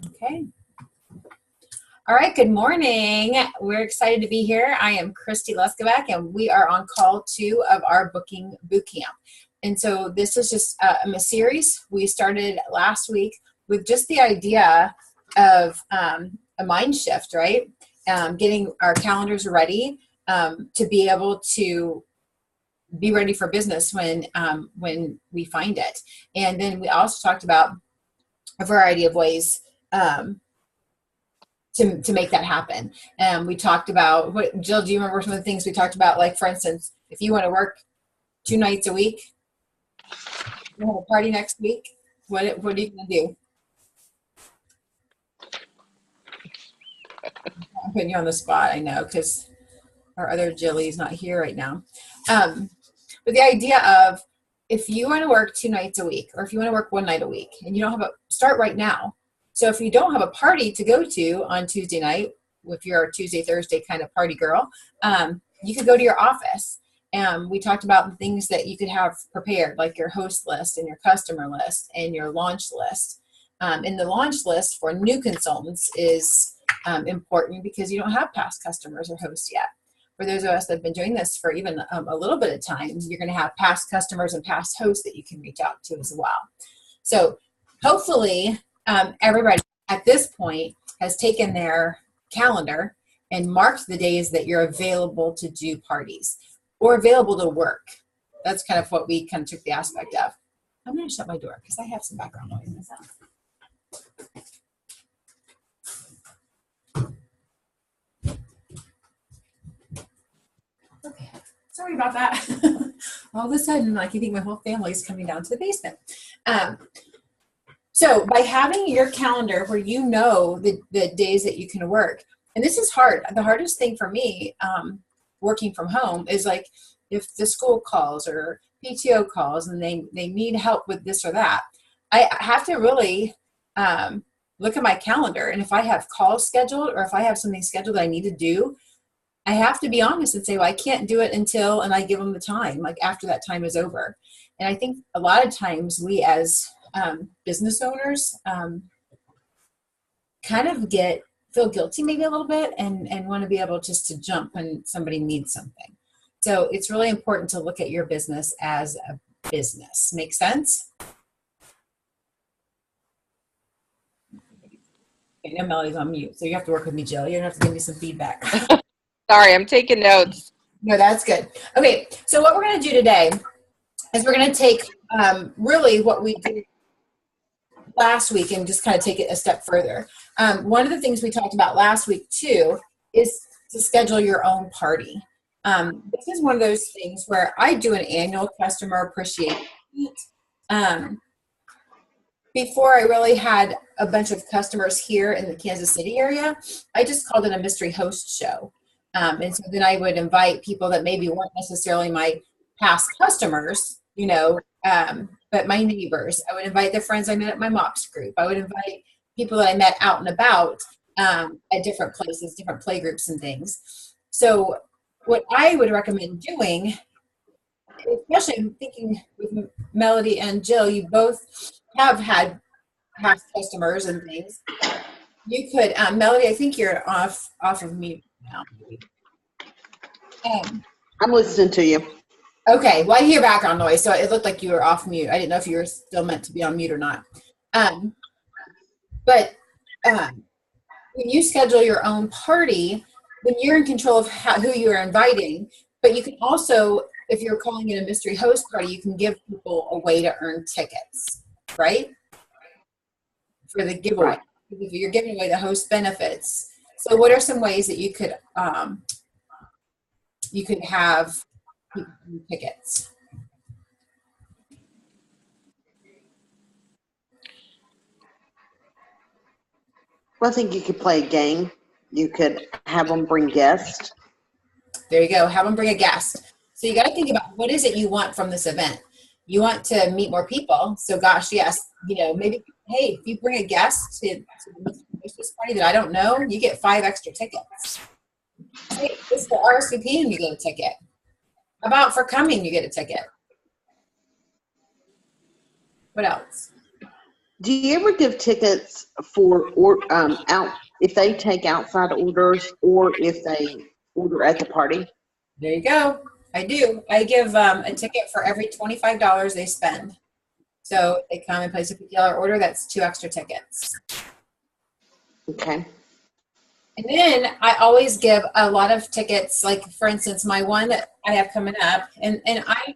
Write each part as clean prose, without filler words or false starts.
Okay. All right, good morning. We're excited to be here. I am Christy Leskovac, and we are on call 2 of our booking boot camp. And so this is just a series we started last week with just the idea of a mind shift, right? Getting our calendars ready to be able to be ready for business when we find it. And then we also talked about a variety of ways to make that happen. We talked about Jill, do you remember some of the things we talked about? Like, for instance, if you want to work 2 nights a week, you have a party next week, what are you going to do? I'm putting you on the spot, I know, because our other Jilly's not here right now. But the idea of, if you want to work 2 nights a week, or if you want to work 1 night a week, and you don't have start right now. So if you don't have a party to go to on Tuesday night, if you're a Tuesday, Thursday kind of party girl, you could go to your office. We talked about the things that you could have prepared, like your host list and your customer list and your launch list. And the launch list for new consultants is important because you don't have past customers or hosts yet. For those of us that have been doing this for even a little bit of time, you're going to have past customers and past hosts that you can reach out to as well. So hopefully everybody at this point has taken their calendar and marked the days that you're available to do parties or available to work. That's kind of what we kind of took the aspect of. I'm going to shut my door because I have some background noise myself. Okay, sorry about that. All of a sudden, like, you think my whole family is coming down to the basement. So by having your calendar where you know the days that you can work, and this is hard. The hardest thing for me working from home is, like, if the school calls or PTO calls and they need help with this or that, I have to really look at my calendar. And if I have calls scheduled or if I have something scheduled that I need to do, I have to be honest and say, well, I can't do it until, and I give them the time, like after that time is over. And I think a lot of times we as business owners kind of feel guilty maybe a little bit and want to be able just to jump when somebody needs something. So it's really important to look at your business as a business. Make sense? Okay, now Melody's on mute, so you have to work with me, Jill. You don't have to give me some feedback. Sorry, I'm taking notes. No, that's good. Okay, so what we're going to do today is we're going to take really what we did last week and just kind of take it a step further. One of the things we talked about last week too is to schedule your own party. This is one of those things where I do an annual customer appreciation event. Before I really had a bunch of customers here in the Kansas City area, I just called it a mystery host show. And so then I would invite people that maybe weren't necessarily my past customers, but my neighbors. I would invite the friends I met at my MOPS group. I would invite people that I met out and about at different places, different play groups and things. So what I would recommend doing, especially I'm thinking with Melody and Jill, you both have had past customers and things. You could, Melody, I think you're off of mute now. I'm listening to you. Okay, well, I hear background noise, so it looked like you were off mute. I didn't know if you were still meant to be on mute or not. But when you schedule your own party, then you're in control of who you're inviting. But you can also, if you're calling it a mystery host party, you can give people a way to earn tickets, right? For the giveaway. Right. You're giving away the host benefits. So what are some ways that you could have tickets? Well, I think you could play a game. You could have them bring guests. There you go. Have them bring a guest. So you got to think about, what is it you want from this event? You want to meet more people. So gosh, yes, maybe, hey, if you bring a guest to this party that I don't know, you get 5 extra tickets. Hey, this is for RSVP and you get a ticket. How about for coming, you get a ticket? What else? Do you ever give tickets for out if they take outside orders or if they order at the party? There you go. I do. I give a ticket for every $25 they spend. So if they come and place a $50 order, that's 2 extra tickets. Okay. And then I always give a lot of tickets, like for instance, my one that I have coming up, and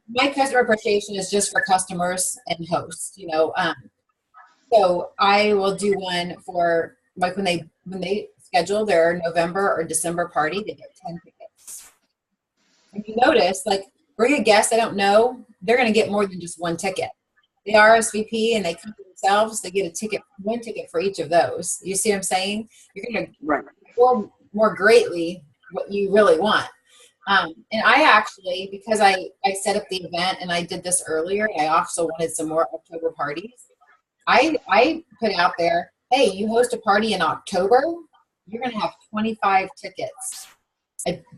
my customer appreciation is just for customers and hosts, you know. So I will do one for like when they schedule their November or December party, they get 10 tickets. If you notice, like bring a guest I don't know, they're going to get more than just one ticket. They RSVP and they come to themselves, they get a ticket, one ticket for each of those. You see what I'm saying? You're going to Right. perform more greatly what you really want. And I actually, because I set up the event and I did this earlier, I also wanted some more October parties. I put out there, hey, you host a party in October, you're going to have 25 tickets,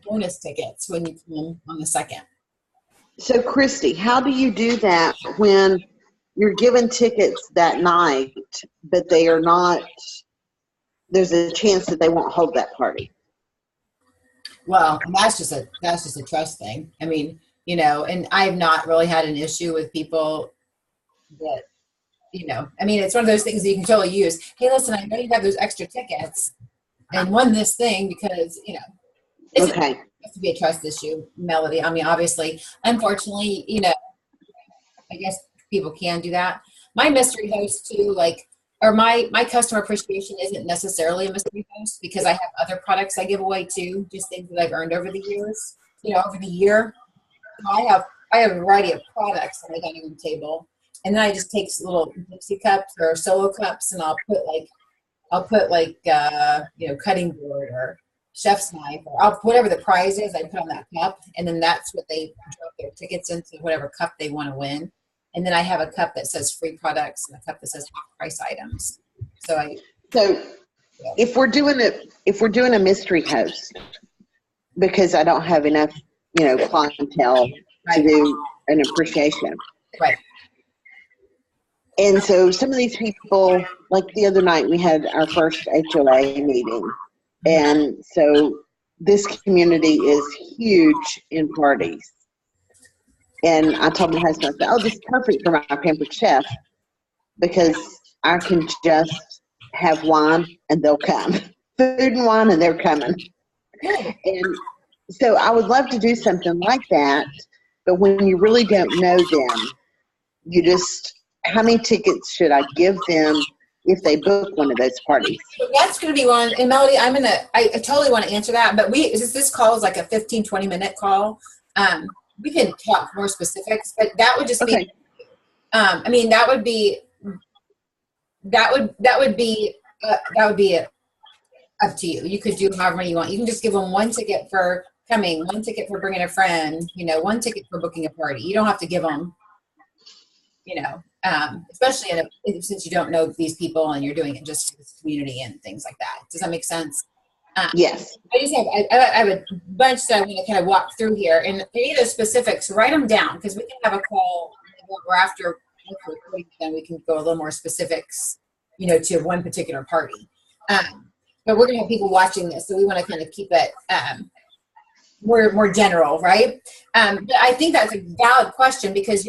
bonus tickets when you come on the 2nd. So, Christy, how do you do that when you're given tickets that night, but they are not, there's a chance that they won't hold that party? Well, that's just a trust thing. I mean, you know, and I've not really had an issue with people that, you know, I mean, it's one of those things that you can totally use. Hey, listen, I know you have those extra tickets and won this thing because, you know, it's Okay. it has to be a trust issue, Melody. I mean, obviously, unfortunately, you know, I guess people can do that. My mystery host too, like, or my customer appreciation isn't necessarily a mystery host because I have other products I give away too, just things that I've earned over the years, you know, over the year. So I have a variety of products on my dining room table, and then I just take little Dixie cups or solo cups, and I'll put like you know, cutting board or chef's knife, or whatever the prize is, I put on that cup, and then that's what they drop their tickets into, whatever cup they want to win. And then I have a cup that says free products and a cup that says half price items. So if we're doing a mystery host, because I don't have enough, you know, clientele to do an appreciation. Right. And so some of these people, like the other night, we had our first HOA meeting. And so this community is huge in parties. And I told my husband, I said, oh, this is perfect for my pampered chef because I can just have wine and they'll come. Food and wine and they're coming. And so I would love to do something like that. But when you really don't know them, you just, how many tickets should I give them if they book one of those parties? So that's going to be one. And Melody, I totally want to answer that. But this call is like a 15, 20-minute call. We can talk more specifics, but that would just Okay. be, I mean, that would be up to you. You could do however many you want. You can just give them one ticket for coming, one ticket for bringing a friend, you know, one ticket for booking a party. You don't have to give them, you know, especially since you don't know these people and you're doing it just for this community and things like that. Does that make sense? Yes. I have a bunch that I want to kind of walk through here, and any of the specifics, write them down because we can have a call or after recording, then we can go a little more specifics, you know, to one particular party. But we're going to have people watching this, so we want to kind of keep it more general, right? But I think that's a valid question because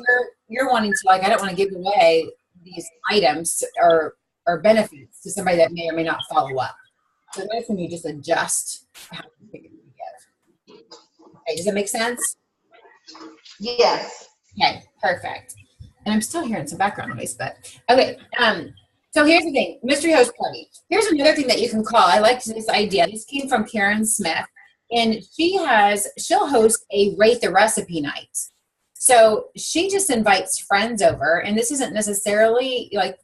you're wanting to, like, I don't want to give away these items or benefits to somebody that may or may not follow up. So that's when you just adjust how many tickets you give. Okay, does that make sense? Yes. Okay, perfect. And I'm still hearing some background noise, but okay. So here's the thing, mystery host party. Here's another thing that you can call. I liked this idea. This came from Karen Smith, and she'll host a rate the recipe night. So she just invites friends over, and this isn't necessarily like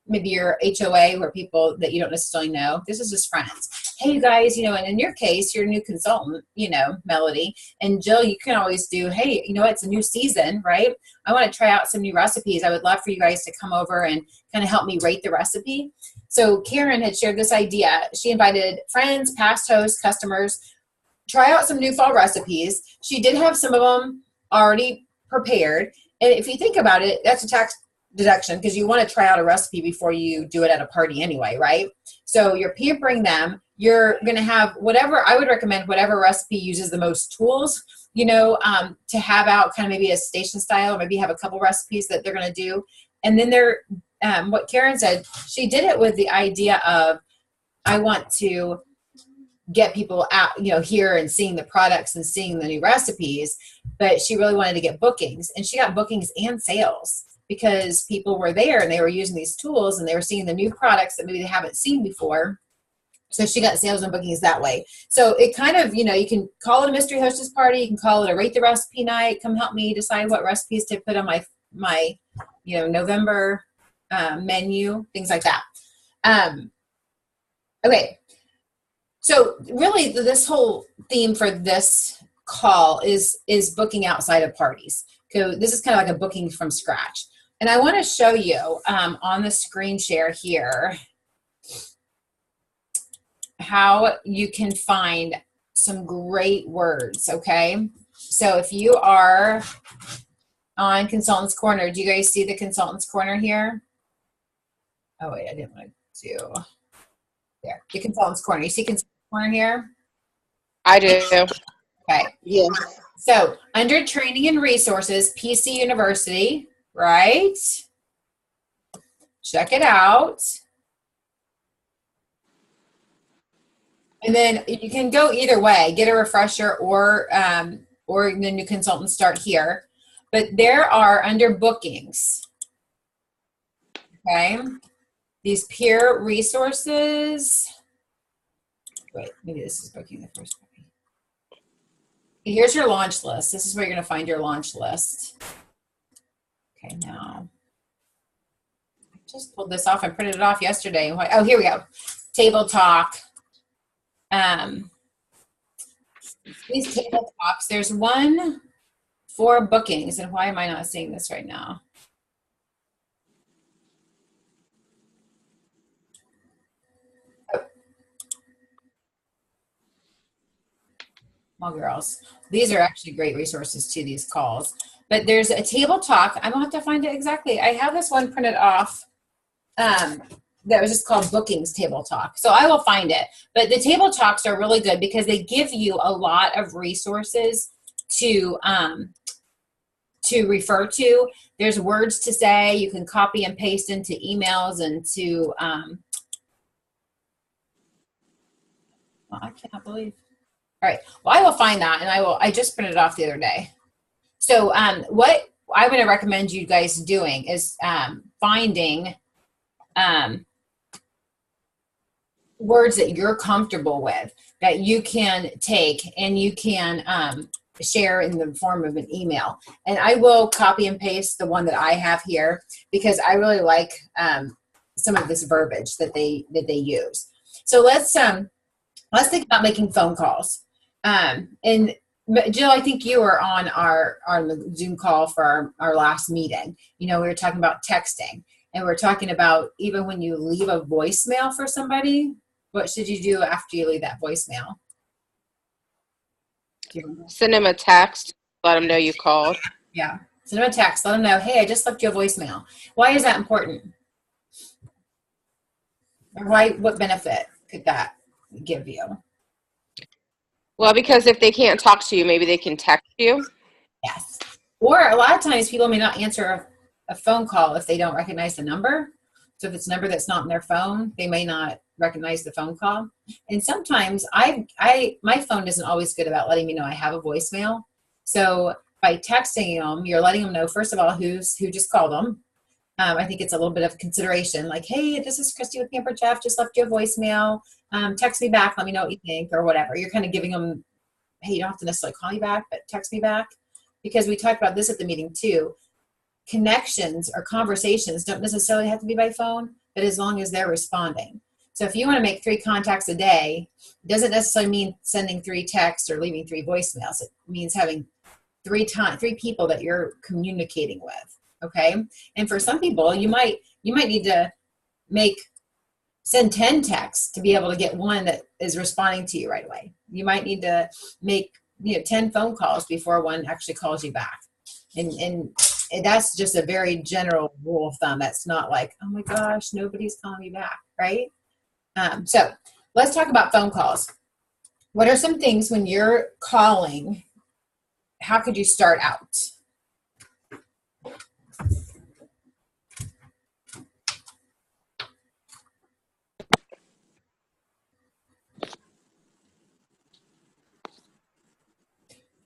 maybe your HOA where people that you don't necessarily know. This is just friends. Hey, you guys, you know, and in your case, you're a new consultant, you know, Melody. And Jill, you can always do, hey, you know what, it's a new season, right? I want to try out some new recipes. I would love for you guys to come over and kind of help me rate the recipe. So Karen had shared this idea. She invited friends, past hosts, customers, try out some new fall recipes. She did have some of them already prepared. And if you think about it, that's a tax deduction because you want to try out a recipe before you do it at a party anyway, right? So you're pampering them. You're going to have whatever, I would recommend whatever recipe uses the most tools, you know, to have out kind of maybe a station style, or maybe have a couple recipes that they're going to do. And then they're, what Karen said, she did it with the idea of, I want to get people out, you know, here and seeing the products and seeing the new recipes, but she really wanted to get bookings, and she got bookings and sales because people were there and they were using these tools and they were seeing the new products that maybe they haven't seen before. So she got sales and bookings that way. So it kind of, you know, you can call it a mystery hostess party. You can call it a rate the recipe night. Come help me decide what recipes to put on my you know, November menu, things like that. Okay. So really this whole theme for this call is booking outside of parties. So this is kind of like a booking from scratch. And I want to show you on the screen share here how you can find some great words, okay? So if you are on Consultants Corner, do you guys see the Consultants Corner here? Oh, wait, I didn't want to do, there, the Consultants Corner. You see Consultants Corner here? I do. Okay. Yes. So under Training and Resources, PC University, right? Check it out. And then you can go either way, get a refresher or the new consultants start here. But there are under bookings, okay, these peer resources. Wait, maybe this is booking the first copy. Here's your launch list. This is where you're going to find your launch list. Okay, now I just pulled this off. I printed it off yesterday. Oh, here we go. Table Talk. These table talks, there's one for bookings, and why am I not seeing this right now? Well, girls, these are actually great resources to these calls. But there's a table talk. I'm gonna have to find it exactly. I have this one printed off that was just called Bookings Table Talk. So I will find it. But the table talks are really good because they give you a lot of resources to refer to. There's words to say. You can copy and paste into emails and to well, I cannot believe. All right. Well, I will find that, and I just printed it off the other day. So what I'm going to recommend you guys doing is finding words that you're comfortable with that you can take and you can share in the form of an email. And I will copy and paste the one that I have here because I really like some of this verbiage that they use. So let's think about making phone calls. And Jill, I think you were on our Zoom call for our last meeting. You know, we were talking about texting, and we're talking about even when you leave a voicemail for somebody, what should you do after you leave that voicemail? Send them a text, let them know you called. Yeah, send them a text, let them know, hey, I just left you a voicemail. Why is that important? Or what benefit could that give you? Well, because if they can't talk to you, maybe they can text you. Yes. Or a lot of times people may not answer a phone call if they don't recognize the number. So if it's a number that's not in their phone, they may not recognize the phone call. And sometimes my phone isn't always good about letting me know I have a voicemail. So by texting them, you're letting them know, first of all, who just called them. I think it's a little bit of consideration, like, hey, this is Christy with Pamper Jeff, just left you a voicemail. Text me back, let me know what you think, or whatever. You're kind of giving them, hey, you don't have to necessarily call me back, but text me back. Because we talked about this at the meeting too. Connections or conversations don't necessarily have to be by phone, but as long as they're responding. So if you want to make 3 contacts a day, it doesn't necessarily mean sending 3 texts or leaving 3 voicemails. It means having 3 people that you're communicating with. Okay. And for some people, you might need to send 10 texts to be able to get one that is responding to you right away. You might need to make 10 phone calls before one actually calls you back. And that's just a very general rule of thumb. That's not like, oh my gosh, nobody's calling me back, right? So let's talk about phone calls. What are some things when you're calling, how could you start out?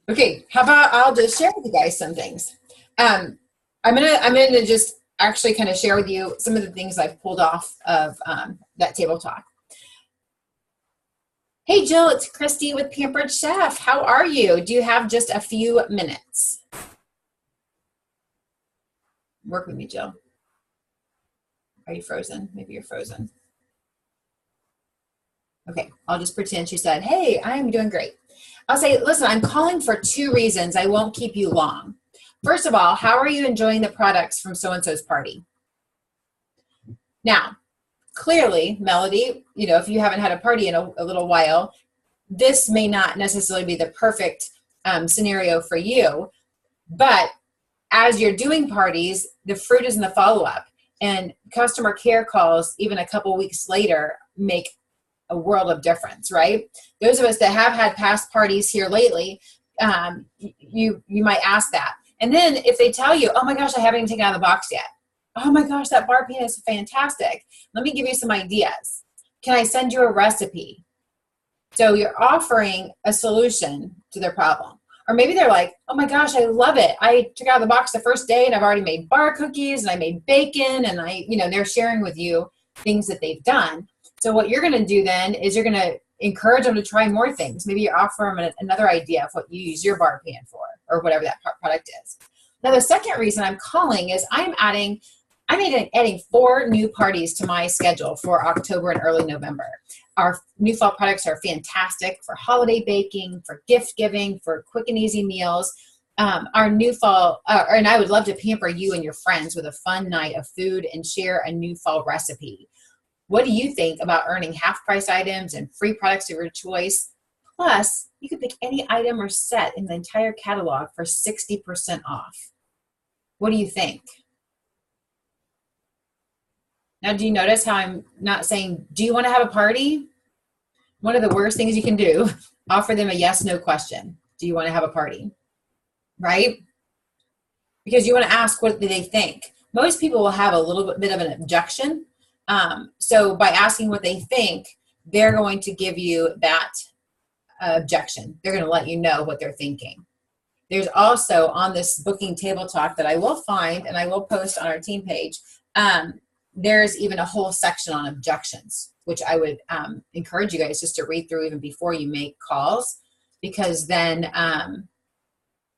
Okay, how about I'll just share with you guys some things. I'm gonna just actually kind of share with you some of the things I've pulled off of that table talk. Hey Jill, it's Christy with Pampered Chef. How are you? Do you have just a few minutes? Work with me, Jill. Are you frozen? Maybe you're frozen. Okay, I'll just pretend she said, hey, I'm doing great. I'll say, listen, I'm calling for 2 reasons. I won't keep you long. First of all, how are you enjoying the products from so-and-so's party? Now, clearly, Melody, you know, if you haven't had a party in a little while, this may not necessarily be the perfect scenario for you, but as you're doing parties, the fruit is in the follow-up, and customer care calls even a couple weeks later make a world of difference, right? Those of us that have had past parties here lately, you might ask that. And then if they tell you, oh my gosh, I haven't even taken it out of the box yet. Oh my gosh, that bar pan is fantastic. Let me give you some ideas. Can I send you a recipe? So you're offering a solution to their problem. Or maybe they're like, oh my gosh, I love it. I took it out of the box the first day and I've already made bar cookies and I made bacon, and they're sharing with you things that they've done. So what you're going to do then is you're going to encourage them to try more things. Maybe you offer them another idea of what you use your bar pan for, or whatever that product is. Now, the second reason I'm calling is I'm adding 4 new parties to my schedule for October and early November. Our new fall products are fantastic for holiday baking, for gift giving, for quick and easy meals. Our new fall, and I would love to pamper you and your friends with a fun night of food and share a new fall recipe. What do you think about earning half-price items and free products of your choice? Plus, you could pick any item or set in the entire catalog for 60% off. What do you think? Now, do you notice how I'm not saying, do you want to have a party? One of the worst things you can do, offer them a yes/no question. Do you want to have a party? Right? Because you want to ask, what do they think? Most people will have a little bit of an objection. So by asking what they think, they're going to give you that objection. They're going to let you know what they're thinking. There's also on this booking table talk that I will find and I will post on our team page, there's even a whole section on objections, which I would encourage you guys just to read through even before you make calls, because then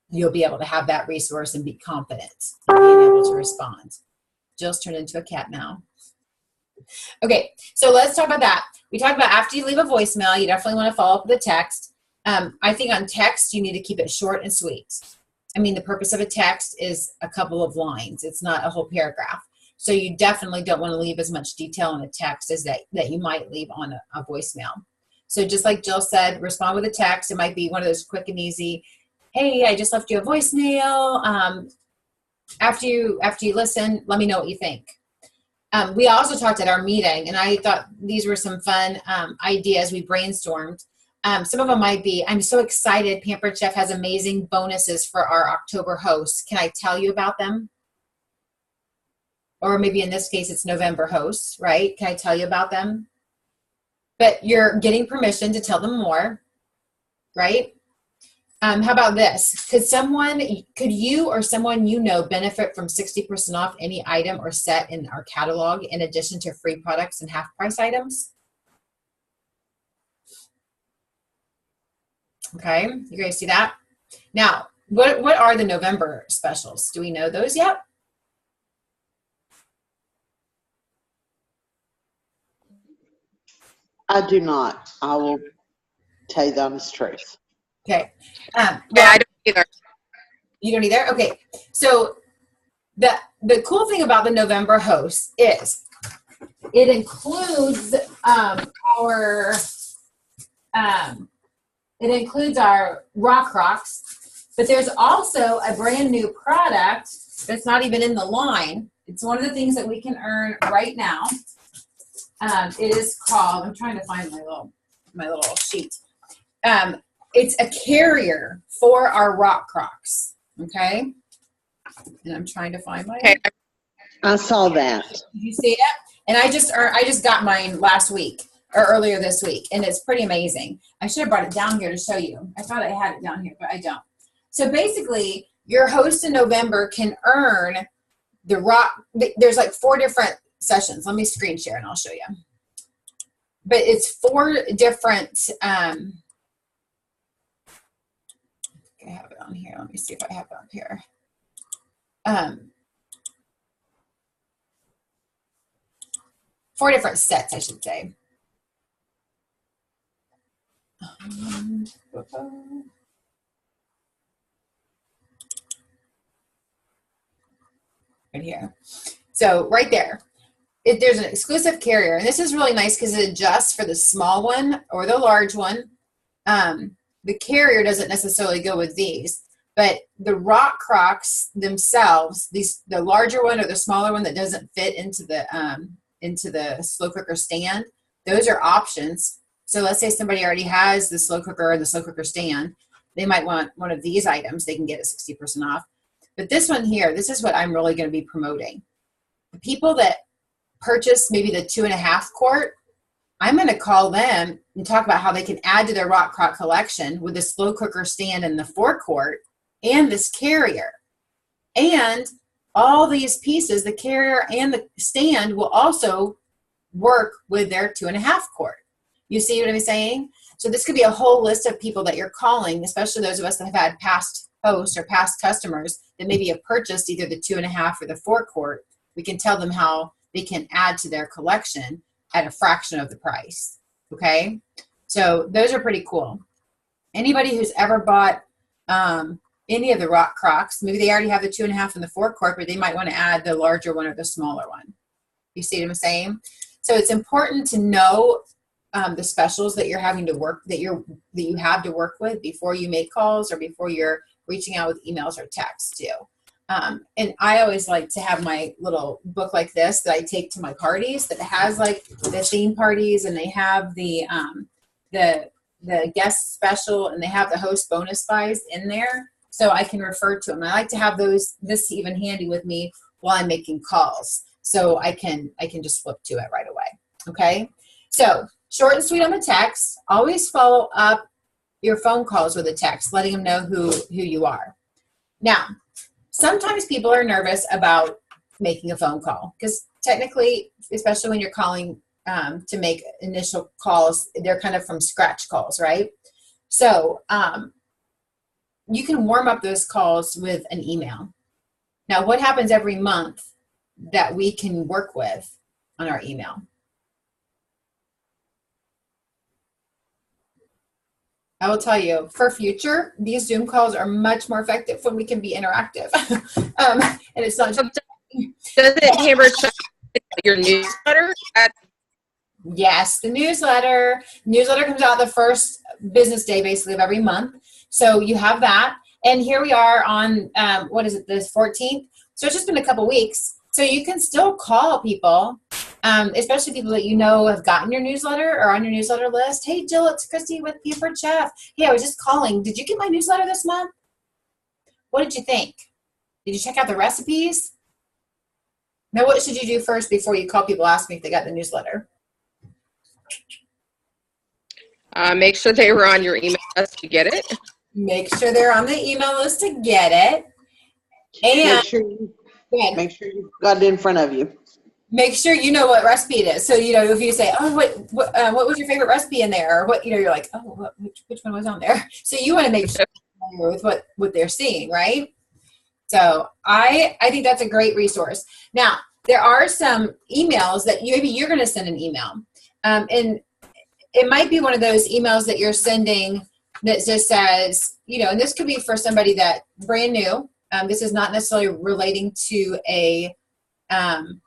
you'll be able to have that resource and be confident in being able to respond. Jill's turned into a cat now. Okay, so let's talk about that. We talked about after you leave a voicemail, you definitely want to follow up with a text. I think on text, you need to keep it short and sweet. I mean, the purpose of a text is a couple of lines. It's not a whole paragraph. So you definitely don't want to leave as much detail in a text as that you might leave on a voicemail. So just like Jill said, respond with a text. It might be one of those quick and easy, hey, I just left you a voicemail. After you listen, let me know what you think. We also talked at our meeting, and I thought these were some fun ideas we brainstormed. Some of them might be, I'm so excited, Pampered Chef has amazing bonuses for our October hosts. Can I tell you about them? Or maybe in this case, it's November hosts, right? Can I tell you about them? But you're getting permission to tell them more, right? How about this? Could you or someone you know benefit from 60% off any item or set in our catalog in addition to free products and half price items? Okay, you guys see that? Now, what are the November specials? Do we know those yet? I do not. I will tell you the honest truth. Okay. Yeah, I don't either. You don't either? Okay. So the cool thing about the November host is it includes our Rock Rocks, But there's also a brand new product that's not even in the line. It's one of the things that we can earn right now. It is called, I'm trying to find my little sheet. It's a carrier for our rock crocs, okay? And I'm trying to find mine. Okay. I saw that. Did you see it? And I just got mine last week or earlier this week, and it's pretty amazing. I should have brought it down here to show you. I thought I had it down here, but I don't. So basically, your host in November can earn the rock. There's like 4 different sessions. Let me screen share and I'll show you. But it's 4 different. I have it on here. Let me see if I have it on here. 4 different sets, I should say. Right here. So right there, there's an exclusive carrier, and this is really nice because it adjusts for the small one or the large one. The carrier doesn't necessarily go with these, but the rock crocs themselves, the larger one or the smaller one that doesn't fit into the slow cooker stand, those are options. So let's say somebody already has the slow cooker or the slow cooker stand, they might want one of these items. They can get it 60% off. But this one here, this is what I'm really going to be promoting. The people that purchase maybe the 2.5 quart, I'm going to call them and talk about how they can add to their rock crock collection with the slow cooker stand and the 4 quart and this carrier. And all these pieces, the carrier and the stand, will also work with their 2.5 quart. You see what I'm saying? So this could be a whole list of people that you're calling, especially those of us that have had past hosts or past customers that maybe have purchased either the 2.5 or the 4 quart. We can tell them how they can add to their collection at a fraction of the price. Okay? So those are pretty cool. Anybody who's ever bought any of the rock crocs, maybe they already have the 2.5 and the 4 quart, but they might want to add the larger one or the smaller one. You see what I'm saying? So it's important to know the specials that you're having to work, that you have to work with before you make calls or before you're reaching out with emails or texts too. And I always like to have my little book like this that I take to my parties that has like the theme parties, and they have the guest special, and they have the host bonus buys in there, so I can refer to them. I like to have this even handy with me while I'm making calls, so I can just flip to it right away. Okay, so short and sweet on the text. Always follow up your phone calls with a text, letting them know who you are. Now, sometimes people are nervous about making a phone call because technically, especially when you're calling to make initial calls, they're kind of from scratch calls, right? So you can warm up those calls with an email. Now, what happens every month that we can work with on our email? I will tell you, for future, these Zoom calls are much more effective when we can be interactive. And it's not just... Does it hammer your newsletter? Yes, the newsletter. Newsletter comes out the first business day, basically, of every month. So you have that. And here we are on, what is it, the 14th? So it's just been a couple weeks. So you can still call people, especially people that you know have gotten your newsletter or on your newsletter list. Hey, Jill, it's Christy with Buford Chef. Hey, I was just calling. Did you get my newsletter this month? What did you think? Did you check out the recipes? Now, what should you do first before you call people asking if they got the newsletter? Make sure they were on your email list to get it. Make sure they're on the email list to get it. And make sure you've got it in front of you. Make sure you know what recipe it is. So, if you say, oh, what was your favorite recipe in there? Or what, you're like, oh, which one was on there? So you want to make sure you're familiar with what they're seeing, right? So I think that's a great resource. Now, there are some emails that maybe you're going to send an email. And it might be one of those emails that you're sending that just says, and this could be for somebody that brand new. This is not necessarily relating to a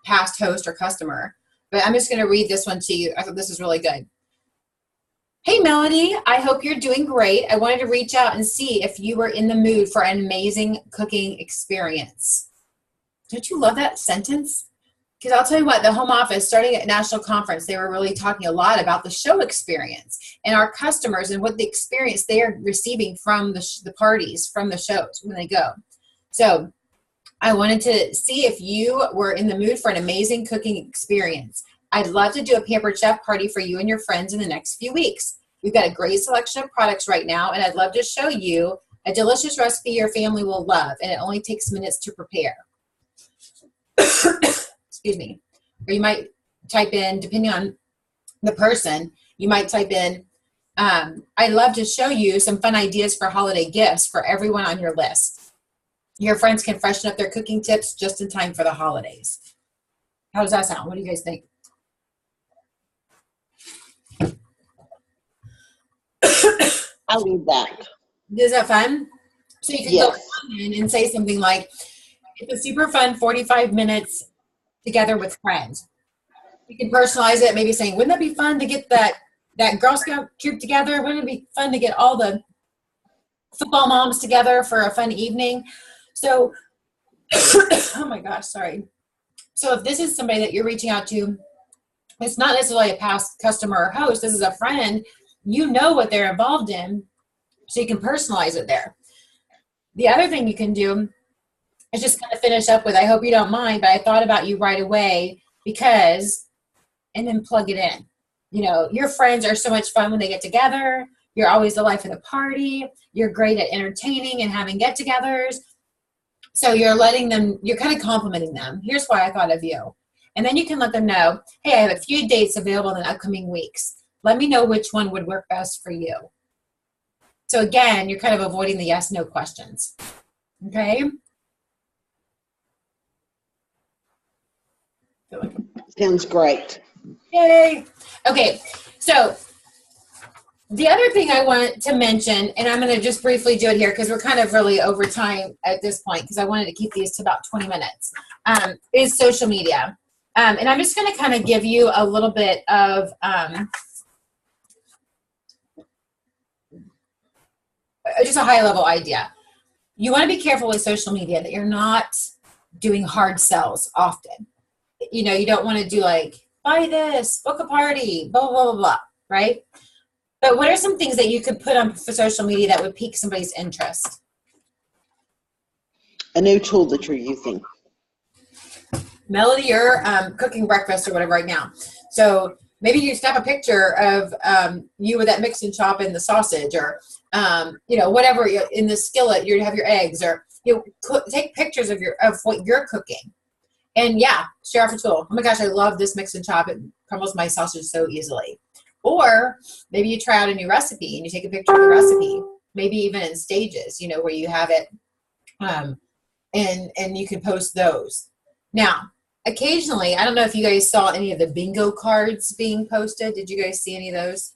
past host or customer, but I'm just going to read this one to you. I thought this is really good. Hey, Melody, I hope you're doing great. I wanted to reach out and see if you were in the mood for an amazing cooking experience. Don't you love that sentence? Because I'll tell you what, the home office, starting at National Conference, they were really talking a lot about the show experience and our customers and what the experience they are receiving from the parties, from the shows when they go. So I wanted to see if you were in the mood for an amazing cooking experience. I'd love to do a Pampered Chef party for you and your friends in the next few weeks. We've got a great selection of products right now, and I'd love to show you a delicious recipe your family will love, and it only takes minutes to prepare. Excuse me. Or you might type in, depending on the person, you might type in, I'd love to show you some fun ideas for holiday gifts for everyone on your list. Your friends can freshen up their cooking tips just in time for the holidays. How does that sound? What do you guys think? I love that. Is that fun? So you can Yes. go in and say something like, it's a super fun 45 minutes together with friends. You can personalize it, maybe saying, wouldn't that be fun to get that Girl Scout troop together? Wouldn't it be fun to get all the football moms together for a fun evening? So, oh my gosh, sorry. So if this is somebody that you're reaching out to, it's not necessarily a past customer or host, this is a friend, you know what they're involved in, so you can personalize it there. The other thing you can do is just kind of finish up with, I hope you don't mind, but I thought about you right away because, and then plug it in. You know, your friends are so much fun when they get together. You're always the life of the party. You're great at entertaining and having get-togethers. So you're letting them, you're kind of complimenting them. Here's why I thought of you. And then you can let them know, hey, I have a few dates available in the upcoming weeks. Let me know which one would work best for you. So again, you're kind of avoiding the yes/no questions. Okay? Sounds great. Yay. Okay, so the other thing I want to mention, and I'm going to just briefly do it here because we're kind of really over time at this point because I wanted to keep these to about 20 minutes, is social media. And I'm just going to kind of give you a little bit of just a high-level idea. You want to be careful with social media that you're not doing hard sells often. You know, you don't want to do like, buy this, book a party, blah, blah, blah, blah, right? But what are some things that you could put on for social media that would pique somebody's interest? A new tool that you're using. Melody, you're cooking breakfast or whatever right now. So maybe you snap a picture of you with that mix and chop and the sausage, or you know, whatever in the skillet you have your eggs, or you know, take pictures of what you're cooking, and yeah, share off a tool. Oh my gosh, I love this mix and chop. It crumbles my sausage so easily. Or maybe you try out a new recipe and you take a picture of the recipe, maybe even in stages, you know, where you have it, and you can post those. Now, occasionally, I don't know if you guys saw any of the bingo cards being posted. Did you guys see any of those?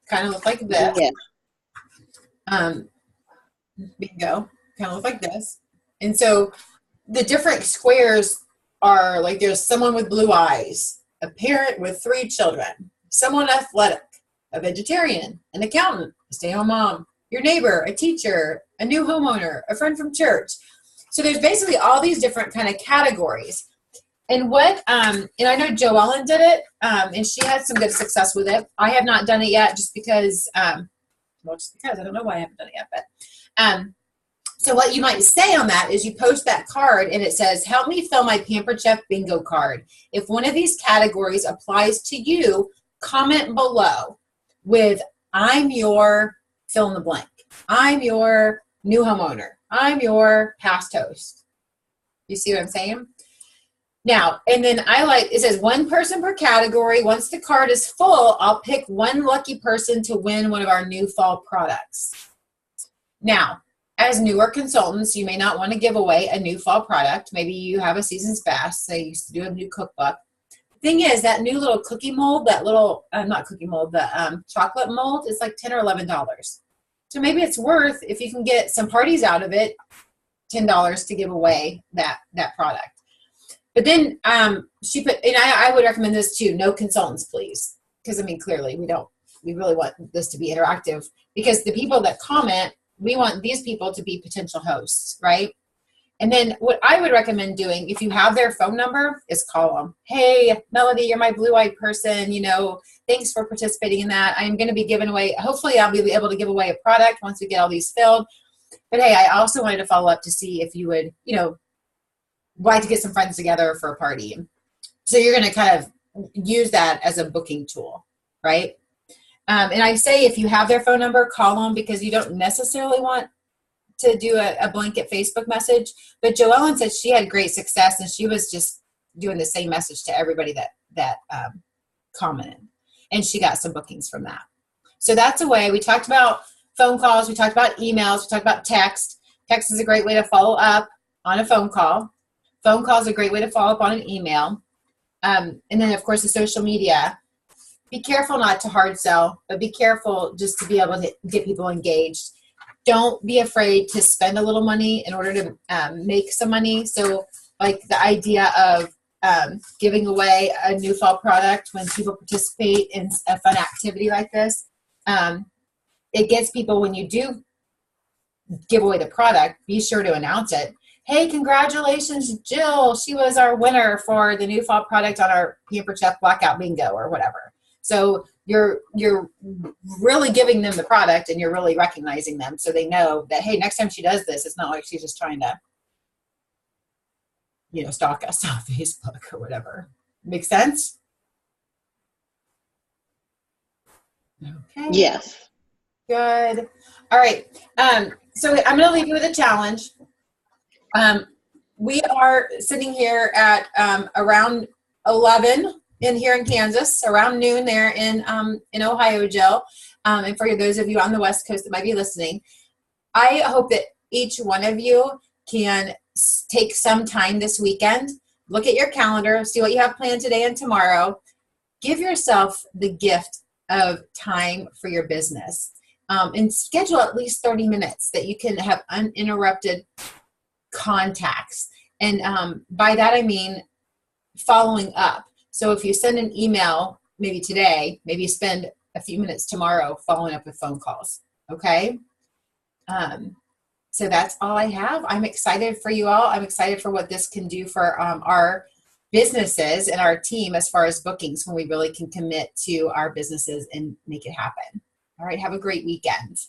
Kind of look like this. Yeah. Bingo. Kind of look like this. And so the different squares are like, there's someone with blue eyes, a parent with 3 children, someone athletic, a vegetarian, an accountant, a stay-at-home mom, your neighbor, a teacher, a new homeowner, a friend from church. So there's basically all these different kind of categories. And what, and I know Joellen did it, and she had some good success with it. I have not done it yet just because, well, just because I don't know why I haven't done it yet, but, so what you might say on that is you post that card and it says, help me fill my Pampered Chef bingo card. If one of these categories applies to you, comment below with, I'm your fill in the blank. I'm your new homeowner. I'm your past host. You see what I'm saying? Now, and then I like, it says 1 person per category. Once the card is full, I'll pick 1 lucky person to win one of our new fall products. Now, as newer consultants, you may not want to give away a new fall product. Maybe you have a season's best. Say you used to do a new cookbook. The thing is, that new little cookie mold, that little, not cookie mold, the chocolate mold is like $10 or $11. So maybe it's worth, if you can get some parties out of it, $10 to give away that product. But then she put, and I would recommend this too, no consultants, please. Because, I mean, clearly we don't we really want this to be interactive, because the people that comment, we want these people to be potential hosts, right? And then what I would recommend doing, if you have their phone number, is call them. Hey, Melody, you're my blue-eyed person. Thanks for participating in that. I'm going to be giving away, hopefully I'll be able to give away a product once we get all these filled. But hey, I also wanted to follow up to see if you would, like to get some friends together for a party. So you're going to kind of use that as a booking tool, right? And I say if you have their phone number, call them, because you don't necessarily want to do a blanket Facebook message. But Joellen said she had great success, and she was just doing the same message to everybody that commented, and she got some bookings from that. So that's a way. We talked about phone calls, we talked about emails, we talked about text. Text is a great way to follow up on a phone call. Phone call is a great way to follow up on an email. And then, of course, the social media. Be careful not to hard sell, but be careful just to be able to get people engaged. Don't be afraid to spend a little money in order to make some money. So like the idea of giving away a new fall product when people participate in a fun activity like this, it gets people, when you do give away the product, be sure to announce it. Hey, congratulations, Jill. She was our winner for the new fall product on our Pamper Chef Blackout Bingo or whatever. So you're really giving them the product, and you're really recognizing them, so they know that, hey, next time she does this, it's not like she's just trying to, stalk us on Facebook or whatever. Make sense? Okay. Yes. Good. All right. So I'm going to leave you with a challenge. We are sitting here at around 11 here in Kansas, around noon there in Ohio, Jill. And for those of you on the West Coast that might be listening, I hope that each one of you can take some time this weekend, look at your calendar, see what you have planned today and tomorrow. Give yourself the gift of time for your business, and schedule at least 30 minutes that you can have uninterrupted contacts. And by that, I mean following up. So if you send an email, maybe today, maybe spend a few minutes tomorrow following up with phone calls. Okay. So that's all I have. I'm excited for you all. I'm excited for what this can do for our businesses and our team as far as bookings, when we really can commit to our businesses and make it happen. All right. Have a great weekend.